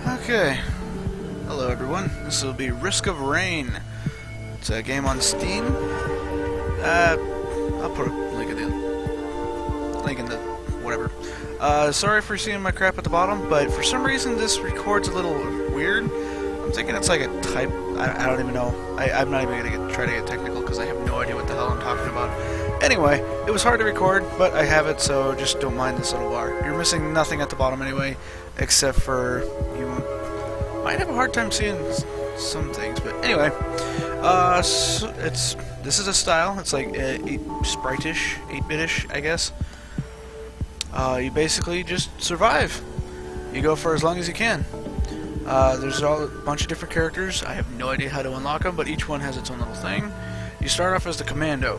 Okay, hello everyone. This will be Risk of Rain. It's a game on Steam. I'll put a link in the whatever. Sorry for seeing my crap at the bottom, but for some reason this records a little weird. I'm thinking it's like a type. I don't even know. I'm not even gonna try to get technical because I have no idea what the hell I'm talking about. Anyway, it was hard to record, but I have it, so just don't mind this little bar. You're missing nothing at the bottom anyway, except for you might have a hard time seeing some things. But anyway, so this is a style. It's like sprite-ish, 8-bit-ish, I guess. You basically just survive. You go for as long as you can. There's a bunch of different characters. I have no idea how to unlock them, but each one has its own little thing. You start off as the commando.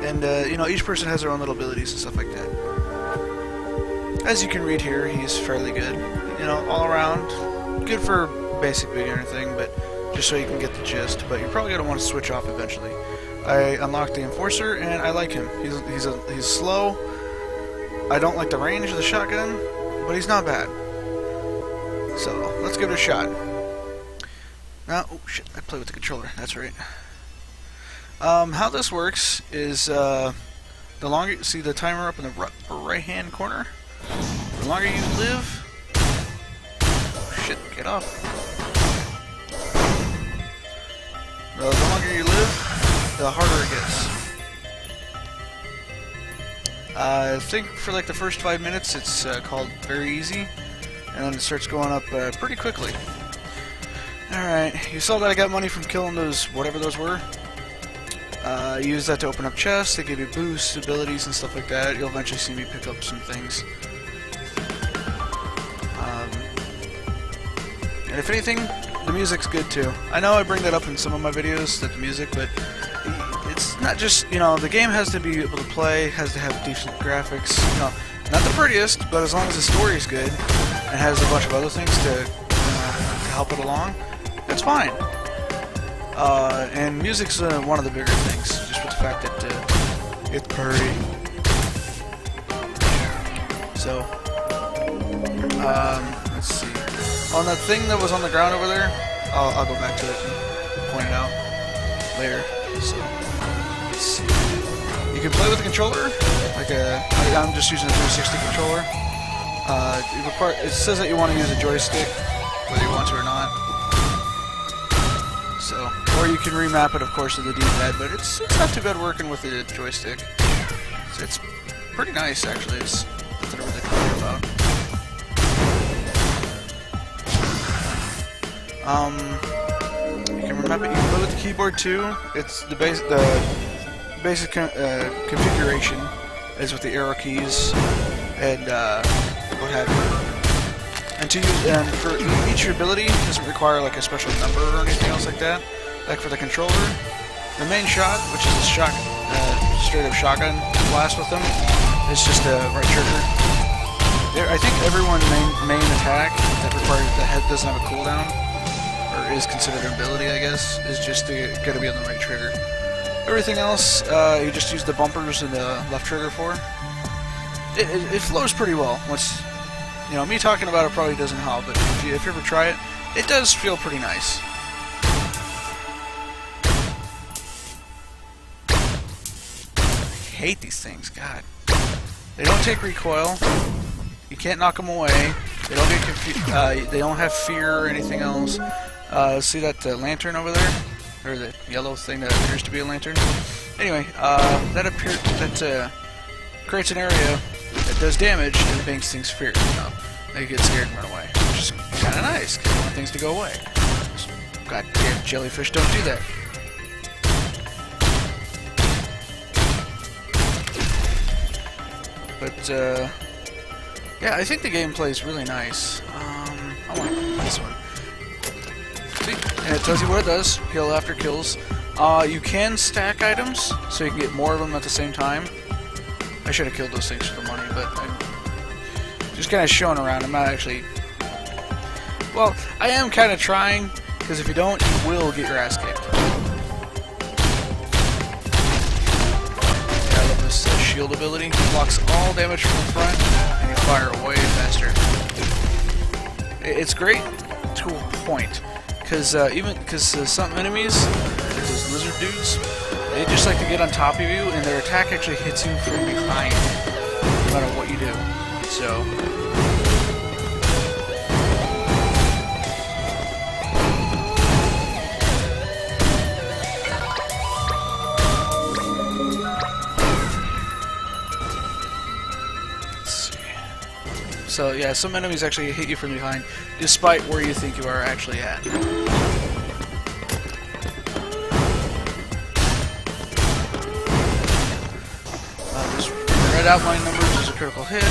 And you know, each person has their own little abilities and stuff like that. As you can read here, he's fairly good. You know, all around, good for basic beginner thing, but just so you can get the gist. But you're probably gonna want to switch off eventually. I unlocked the Enforcer, and I like him. He's slow. I don't like the range of the shotgun, but he's not bad. So let's give it a shot. Now, oh shit! I play with the controller. That's right. How this works is the longer see the timer up in the right-hand corner. The longer you live. Oh, shit! Get off. The longer you live, the harder it gets. I think for like the first 5 minutes it's called very easy, and then it starts going up pretty quickly. Alright, you saw that I got money from killing those, whatever those were. Use that to open up chests, they give you boosts, abilities, and stuff like that. You'll eventually see me pick up some things. And if anything, the music's good too. I know I bring that up in some of my videos, that the music, but it's not just, you know, the game has to be able to play, has to have decent graphics, you know, not the prettiest, but as long as the story's good, and has a bunch of other things to help it along, it's fine. And music's one of the bigger things, just with the fact that it's pretty. So, let's see. On that thing that was on the ground over there, I'll go back to it and point it out later. So, let's see. You can play with the controller, I'm just using a 360 controller. It says that you want to use a joystick, whether you want to or not. So, or you can remap it, of course, to the D-pad, but it's not too bad working with the joystick. It's pretty nice, actually. It's nothing to really complain about. You can remap it. You can play with the keyboard too. It's the basic configuration is with the arrow keys and what have you. And for each ability doesn't require like a special number or anything else like that. Like for the controller, the main shot, which is a straight up shotgun blast with them, is just a right trigger. I think everyone's main attack that requires the head doesn't have a cooldown, or is considered an ability, I guess, is just going to be on the right trigger. Everything else, you just use the bumpers and the left trigger for. It flows pretty well. Once, you know, me talking about it probably doesn't help, but if you ever try it, it does feel pretty nice. I hate these things, God. They don't take recoil. You can't knock them away. They don't get confused. They don't have fear or anything else. See that lantern over there, or the yellow thing that appears to be a lantern? Anyway, that creates an area that does damage and makes things fear. You know, they get scared and run away, which is kind of nice because they want things to go away. Goddamn jellyfish don't do that. But yeah, I think the gameplay is really nice. I want this one. See, and it tells you what it does. Kill after kills. You can stack items, so you can get more of them at the same time. I should have killed those things for the money, but I'm just kind of showing around. I'm not actually. Well, I am kind of trying, because if you don't, you will get your ass kicked. Yeah, I love this shield ability. It blocks all damage from the front, and you fire way faster. It's great to a point, because some enemies, there's those lizard dudes, they just like to get on top of you, and their attack actually hits you from behind, no matter what you do. So. So yeah, some enemies actually hit you from behind, despite where you think you are actually at. This red outline numbers is a critical hit.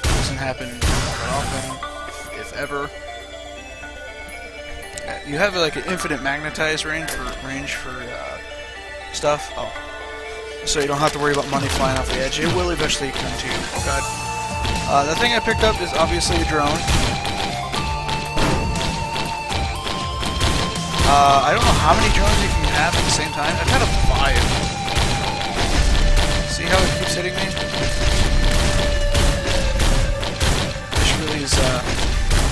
Doesn't happen that often, if ever. You have like an infinite magnetized range for stuff. Oh, so you don't have to worry about money flying off the edge. It will eventually come to you. Oh god. The thing I picked up is obviously a drone. I don't know how many drones you can have at the same time. I've had up to 5. See how it keeps hitting me? This really is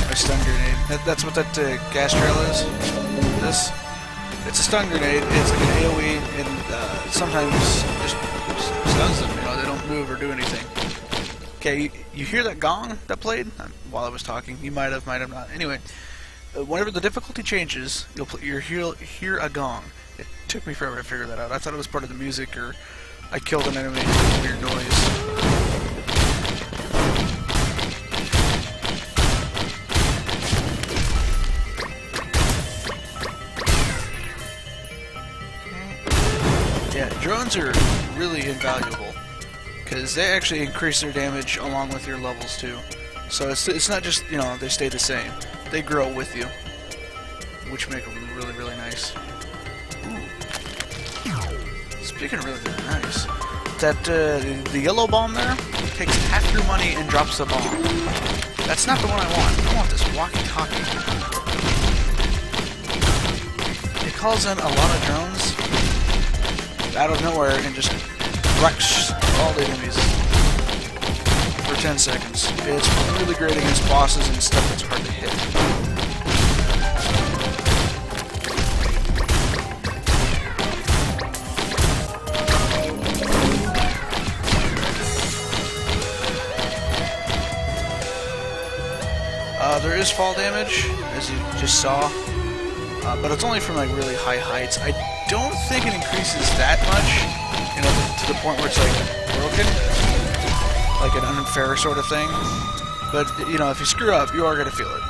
my stun grenade. That's what that gas trail is. This. It's a stun grenade. It's like an AoE, and sometimes just stuns them. You know, they don't move or do anything. Okay, you hear that gong that played while I was talking? You might have not. Anyway, whenever the difficulty changes, you'll hear a gong. It took me forever to figure that out. I thought it was part of the music, or I killed an enemy with a weird noise. Yeah, drones are really invaluable, because they actually increase their damage along with your levels too. So it's not just, you know, they stay the same. They grow with you, which make them really, really nice. Ooh. Speaking of really, really nice, that the yellow bomb there takes half your money and drops the bomb. That's not the one I want. I want this walkie-talkie. It calls in a lot of drones out of nowhere and just wrecks all the enemies for 10 seconds. It's really great against bosses and stuff that's hard to hit. There is fall damage, as you just saw, but it's only from like really high heights. I don't think it increases that much, you know, to the point where it's like broken, like an unfair sort of thing. But you know, if you screw up, you are gonna feel it.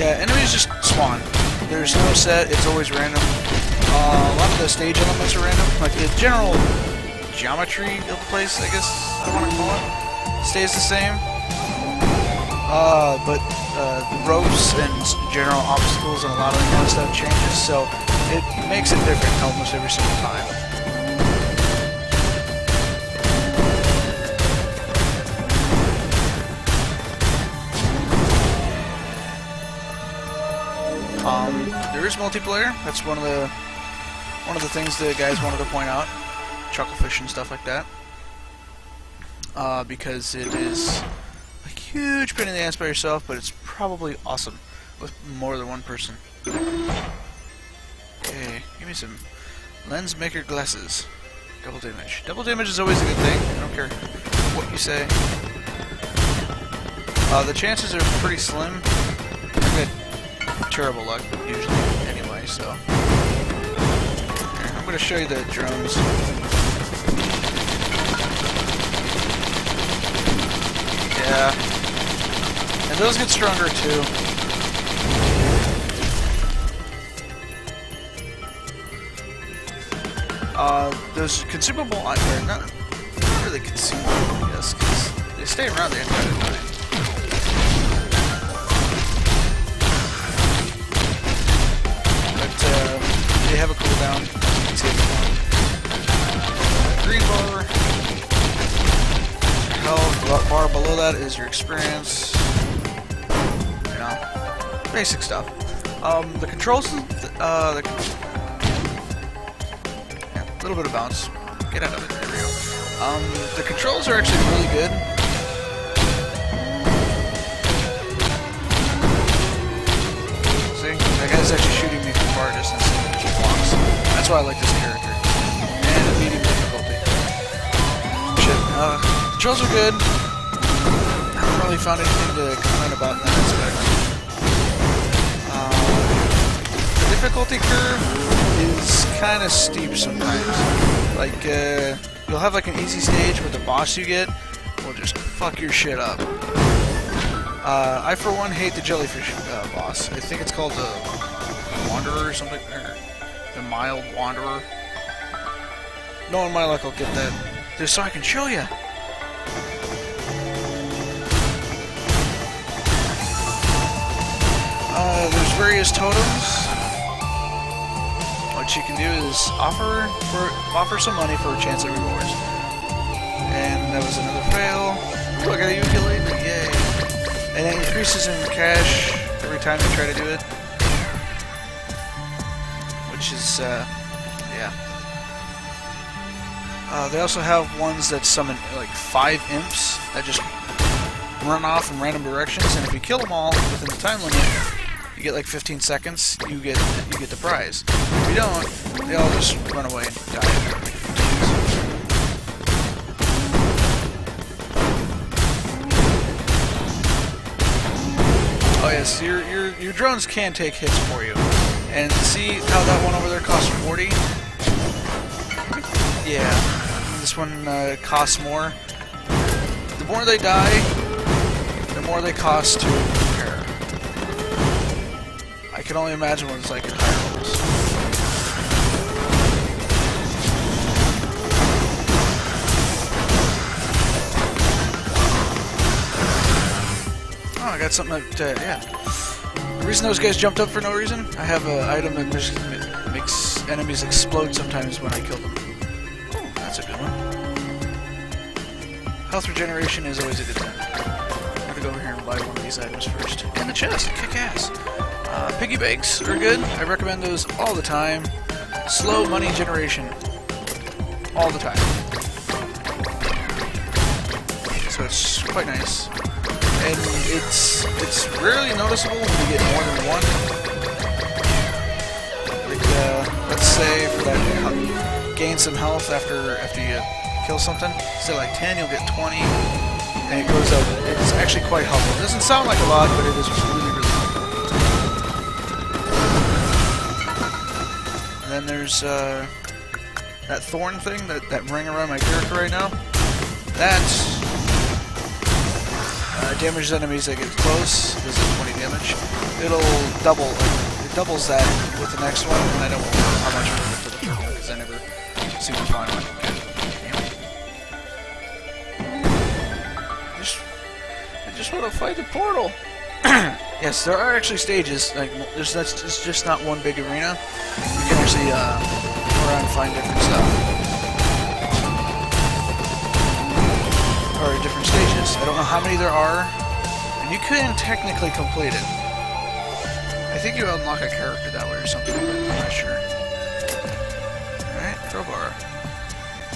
Yeah, enemies just spawn. There's no set, it's always random. A lot of the stage elements are random. Like the general geometry of the place, I guess I want to call it, stays the same. But the ropes and general obstacles and a lot of the kind of stuff changes, so it makes it different almost every single time. There is multiplayer. That's one of the things the guys wanted to point out, Chucklefish and stuff like that, because it is a huge pain in the ass by yourself, but it's probably awesome with more than one person. Okay, give me some lens maker glasses. Double damage. Double damage is always a good thing. I don't care what you say. The chances are pretty slim. I get terrible luck usually anyway, so here, I'm going to show you the drones. Yeah, and those get stronger too. Those consumable items are not really consumable, I guess, because they stay around the entire time. below that is your experience. You know, basic stuff. The controls, yeah, a little bit of bounce. Get out of it. There we go. The controls are actually really good. See, that guy's actually shooting me from far distance and he blocks. That's why I like this character. And a medium difficulty. Shit. Controls are good. I haven't really found anything to complain about in that aspect. The difficulty curve is kind of steep sometimes. Like, you'll have like an easy stage, but the boss you get will just fuck your shit up. I, for one, hate the jellyfish boss. I think it's called the Wanderer or something, or the Mild Wanderer. Knowing my luck, I'll get that just so I can show you. There's various totems. What you can do is offer some money for a chance at rewards. And that was another fail. Look at a ukulele, yay! And it increases in cash every time you try to do it. Which is, yeah. They also have ones that summon like 5 imps that just run off in random directions, and if you kill them all within the time limit, you get like 15 seconds. You get the prize. If you don't, they all just run away and die. Oh yes, your drones can take hits for you. And see how that one over there costs 40? Yeah, this one costs more. The more they die, the more they cost to repair. I can only imagine what it's like at higher levels. Oh, I got something that, yeah. The reason those guys jumped up for no reason, I have an item that makes enemies explode sometimes when I kill them. Oh, that's a good one. Health regeneration is always a good thing. I'm gonna go over here and buy one of these items first. And the chest, kick ass. Piggy banks are good. I recommend those all the time. Slow money generation. All the time. So it's quite nice. And it's rarely noticeable when you get more than one. Like, let's say for that, gain some health after you kill something. Instead of like 10, you'll get 20. And it goes up. It's actually quite helpful. It doesn't sound like a lot, but it is really, really helpful. And then there's that thorn thing, that ring around my character right now. That's damages enemies that get close. It does 20 damage. It'll double. It doubles that with the next one, and I don't know how much for the first one because I never seem to find one. I just want to fight the portal. Yes, there are actually stages. Like it's just not one big arena. You can actually go around and find different stuff. Or different stages. I don't know how many there are, and you can technically complete it. I think you unlock a character that way or something, but I'm not sure. Alright, crowbar.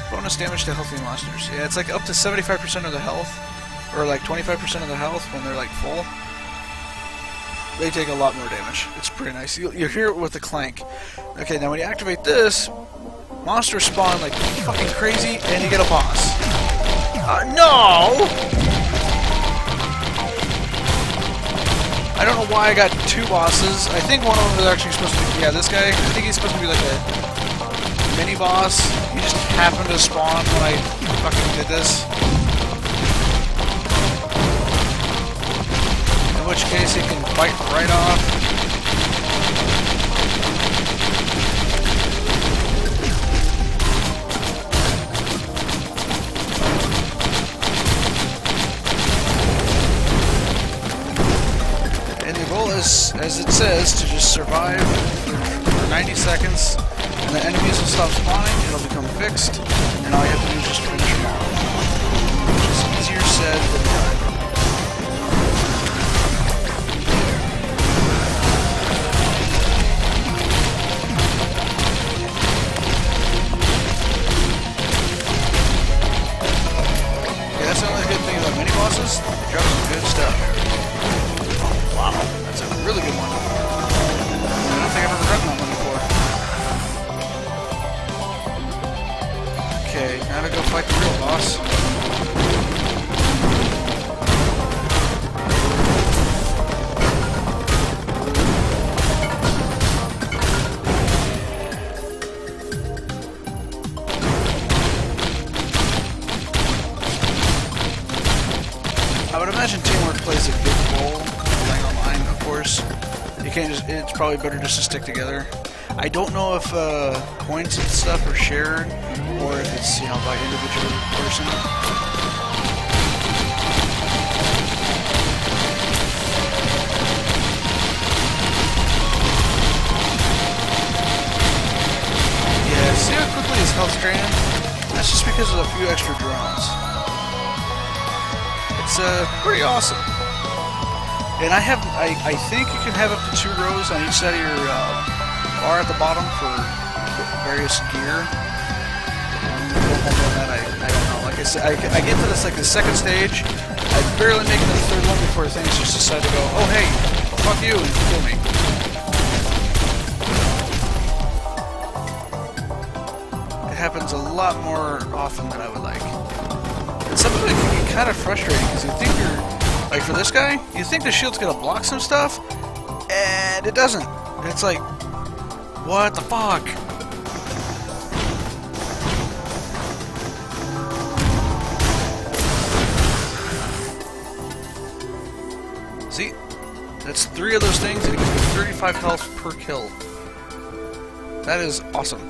Bonus damage to healthy monsters. Yeah, it's like up to 75% of the health, or like 25% of the health when they're like full. They take a lot more damage. It's pretty nice. You'll hear it with the clank. Okay, now when you activate this, monsters spawn like fucking crazy, and you get a boss. No! I don't know why I got 2 bosses. I think one of them was actually supposed to be... Yeah, this guy. I think he's supposed to be like a mini-boss. He just happened to spawn when I fucking did this. In which case he can bite right off. As it says, to just survive for 90 seconds, and the enemies will stop spawning, it'll become fixed, and all you have to do is just finish them off. Which is easier said than done. fight the real boss. I would imagine teamwork plays a big role playing online, of course. You can't just, it's probably better just to stick together. I don't know if coins and stuff are shared, or if it's, you know, by individual person. Yeah, see how quickly his health's draining? That's just because of a few extra drones. It's pretty awesome. And I think you can have up to 2 rows on each side of your bar at the bottom for various gear. I don't know. Like I said, I get to this, like, the second stage. I barely make it to the third one before things just decide to go, oh hey, fuck you, and kill me. It happens a lot more often than I would like. And some of it can get kind of frustrating because you think you're, like for this guy, you think the shield's gonna block some stuff, and it doesn't. It's like, what the fuck? See? That's 3 of those things, and it gives me 35 health per kill. That is awesome.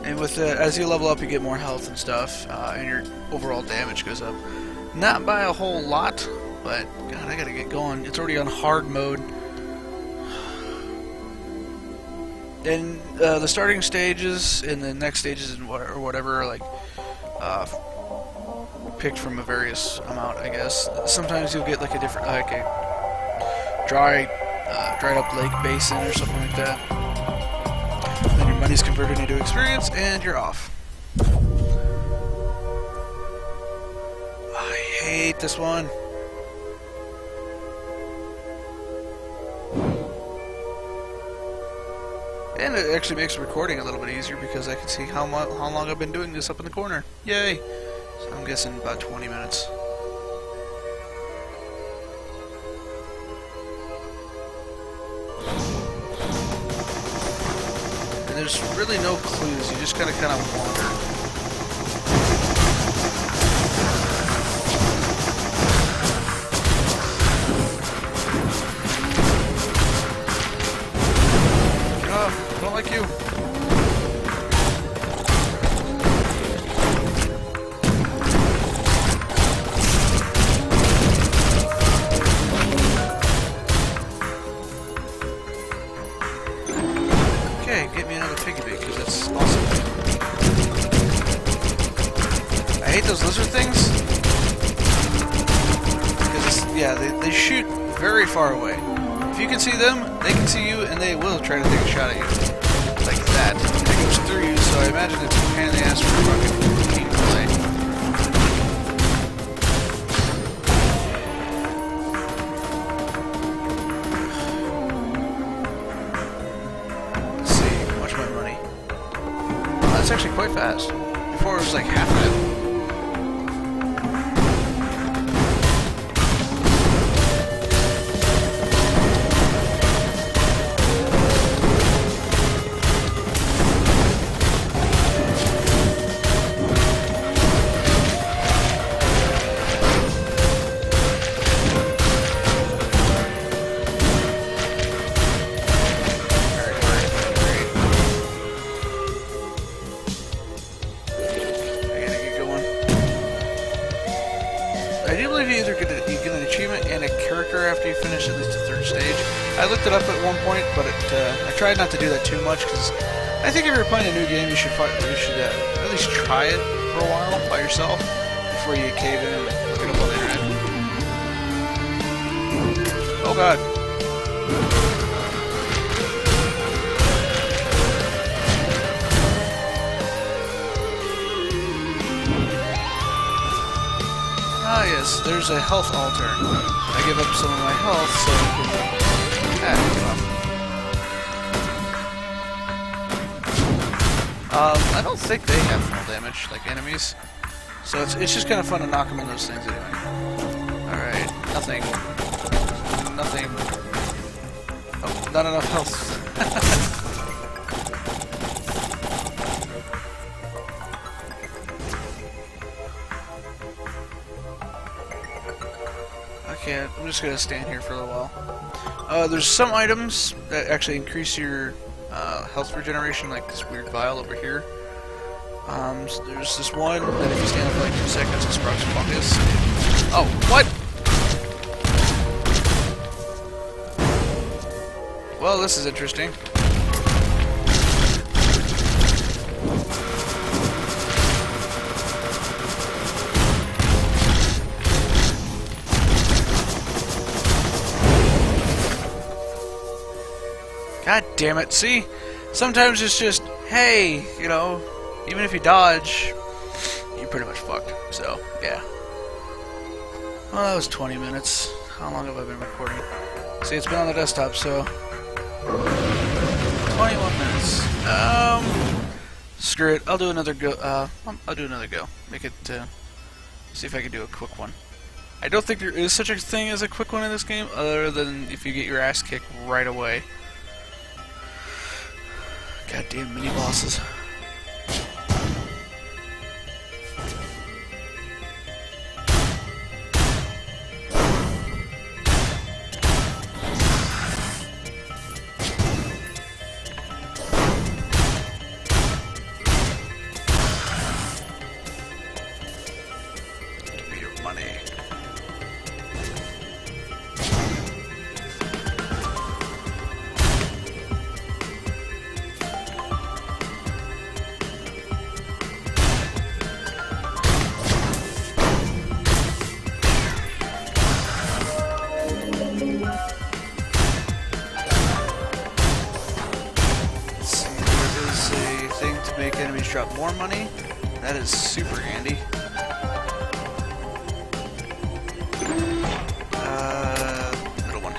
And with as you level up, you get more health and stuff, and your overall damage goes up. Not by a whole lot, but God, I gotta get going. It's already on hard mode. And the starting stages and the next stages and or whatever are like picked from a various amount, I guess. Sometimes you'll get like a different, like a dried up lake basin or something like that. Then your money's converted into experience, and you're off. I hate this one. And it actually makes recording a little bit easier because I can see how long I've been doing this up in the corner. Yay! So I'm guessing about 20 minutes. And there's really no clues, you just gotta kind of wander. I don't like you. Okay, get me another piggy bank because that's awesome. I hate those lizard things. Because, yeah, they shoot very far away. If you can see them, they can see you, and they will try to take a shot at you. Like that. And it goes through you, so I imagine it's a pain in the ass for fucking team play. Let's see, watch my money. Oh, that's actually quite fast. Before it was like half that. I do believe you either get an achievement and a character after you finish at least the 3rd stage. I looked it up at one point, but I tried not to do that too much because I think if you're playing a new game, you should at least try it for a while by yourself before you cave in and look it up on the internet. Oh god. Ah yes, there's a health altar. I give up some of my health so I can... give up. I don't think they have full damage, like enemies. So it's just kind of fun to knock them in those things anyway. Alright, nothing. Nothing. Oh, not enough health. Okay, I'm just gonna stand here for a little while. There's some items that actually increase your health regeneration, like this weird vial over here. So there's this one that if you stand up for like 2 seconds, it sprouts fungus. Oh, what? Well, this is interesting. God damn it, see? Sometimes it's just, hey, you know, even if you dodge, you're pretty much fucked. So, yeah. Well, that was 20 minutes. How long have I been recording? See, it's been on the desktop, so 21 minutes. Screw it. I'll do another go. I'll do another go. Make it, see if I can do a quick one. I don't think there is such a thing as a quick one in this game, other than if you get your ass kicked right away. Goddamn mini bosses. Give me your money. Make enemies drop more money. That is super handy. Middle one.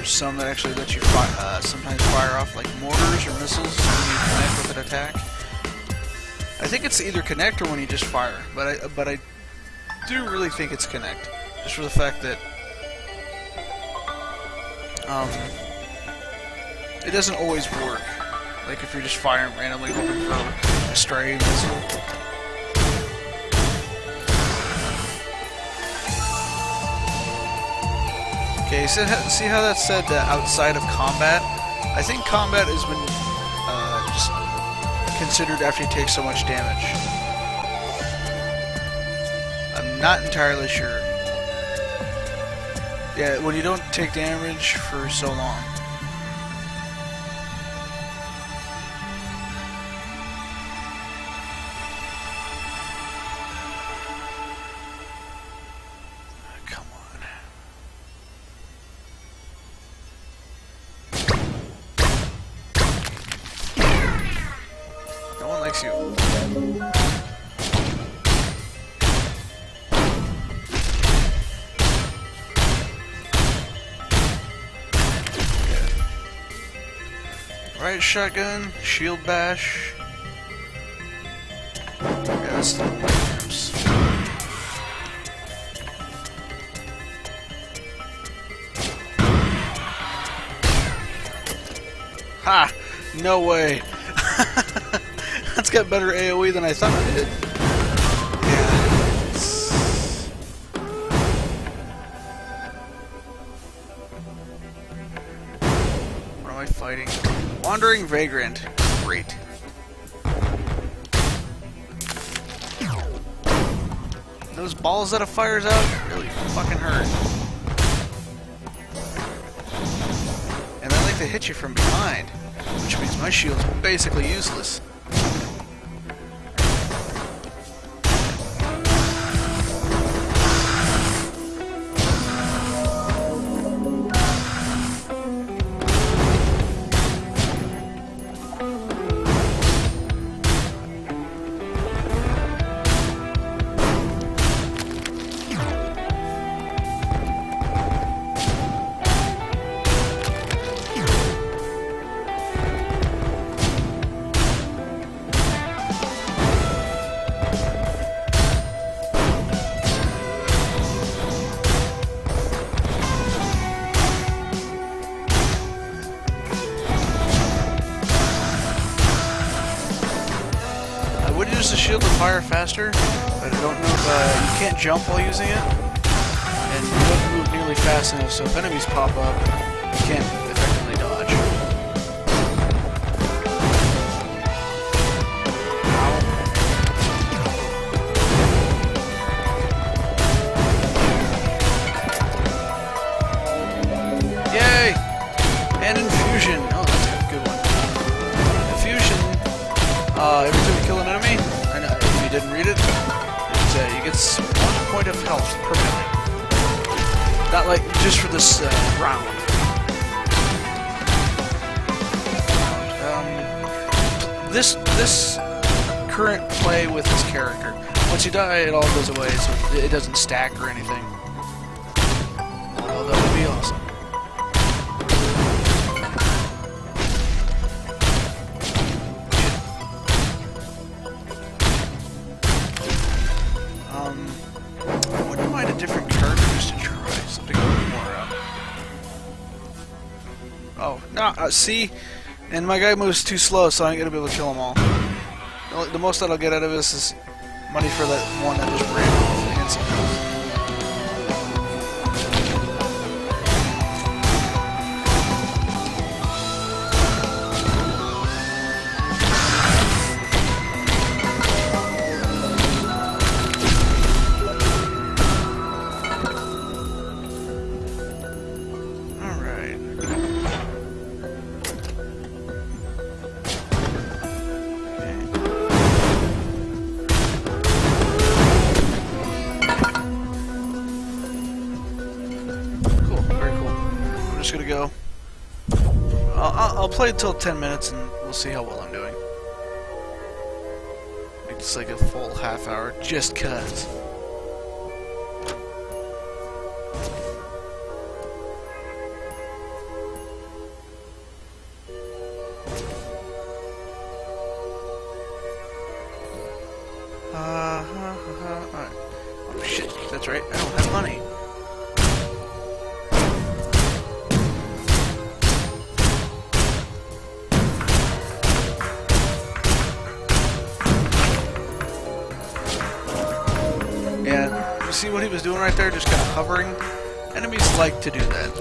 Some that actually let you sometimes fire off like mortars or missiles when you connect with an attack. I think it's either connect or when you just fire, but I do really think it's connect, just for the fact that it doesn't always work. Like if you're just firing randomly hoping for a stray missile. Okay, so see how that said outside of combat? I think combat has been just considered after you take so much damage. I'm not entirely sure. Yeah, when you don't take damage for so long. You. Right shotgun, shield bash. Yeah, that's the oops. Ha! No way. That's got better AoE than I thought it did. Yeah. What am I fighting? Wandering Vagrant. Great. Those balls that it fires out really fucking hurt. And I like to hit you from behind, which means my shield's basically useless. could use the shield to fire faster, but I don't know if you can't jump while using it, and you don't move nearly fast enough, so if enemies pop up, you can't effectively dodge. Yay! And infusion. Oh, that's a good one. Infusion. Every time you kill an enemy, and if you didn't read it, you get 1 point of health permanently. Not like just for this round. This current play with this character. Once you die, it all goes away, so it doesn't stack or anything. Although that would be awesome. I wouldn't mind a different character just to try something a little more. Oh, no, see? And my guy moves too slow, so I ain't gonna be able to kill them all. The most that I'll get out of this is money for that one that just ran off and some health. Gonna go. I'll play until 10 minutes and we'll see how well I'm doing. It's like a full half hour just cuz. Alright. Oh shit, that's right, I don't have money. Yeah, you see what he was doing right there? Just kind of hovering? Enemies like to do that.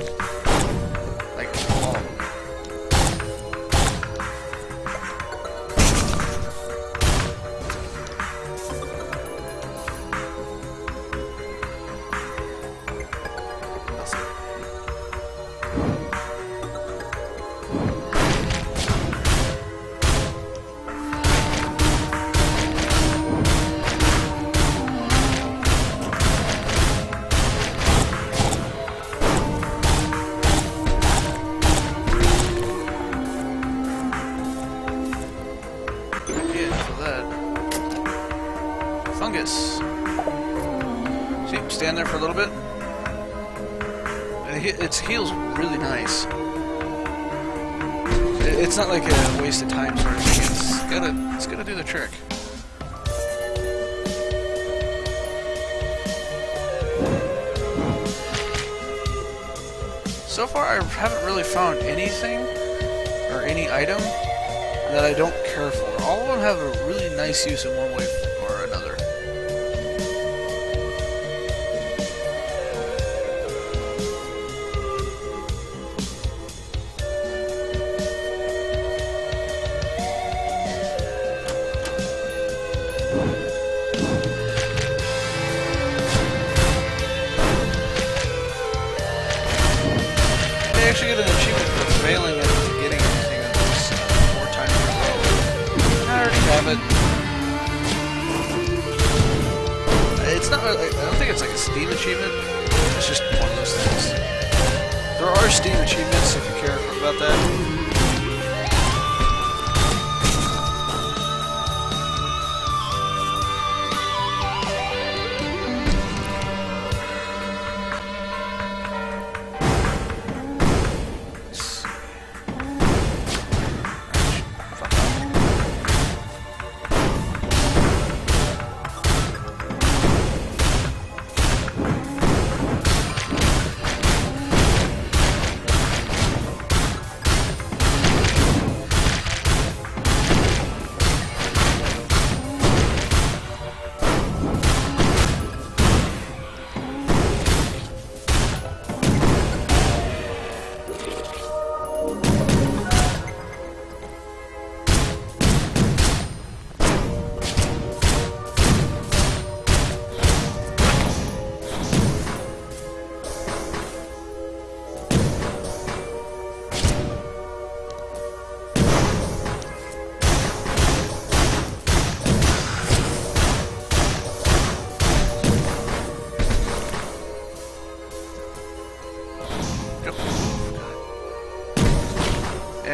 Like, all of them. Fungus. See, stand there for a little bit. It heals really nice. It's not like a waste of time sort of thing. It's gonna do the trick. So far, I haven't really found anything or any item that I don't care for. All of them have a really nice use in one way or another. They actually get an achievement for failing at getting anything of this 4 times in a row. I already have it. It's not. I don't think it's like a Steam achievement. It's just one of those things. There are Steam achievements if you care about that.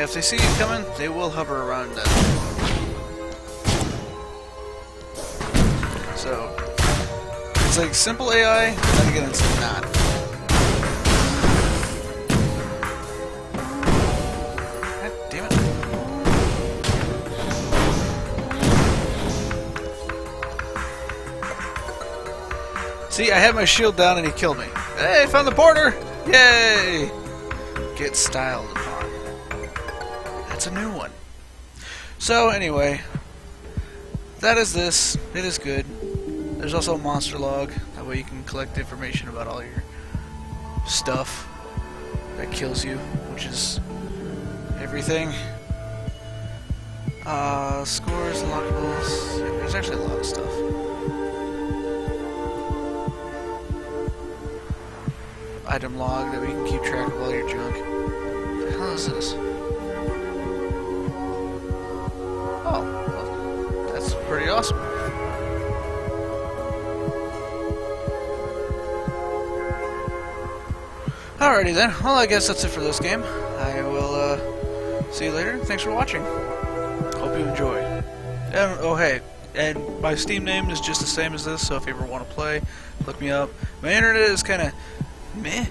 if they see you coming, they will hover around them. So, it's like simple AI, but then again, it's not. God damn it. See, I had my shield down and he killed me. Hey, found the border! Yay! Get styled upon. That's a new one. So, anyway, that is this. It is good. There's also a monster log. That way you can collect information about all your stuff that kills you, which is everything. Scores, unlockables. Yeah, there's actually a lot of stuff. Item log that we can keep track of all your junk. What the hell is this? Oh, well, that's pretty awesome. Alrighty then, well I guess that's it for this game. I will see you later. Thanks for watching. Hope you enjoy. And, oh hey, and my Steam name is just the same as this, so if you ever want to play, look me up. My internet is kind of meh.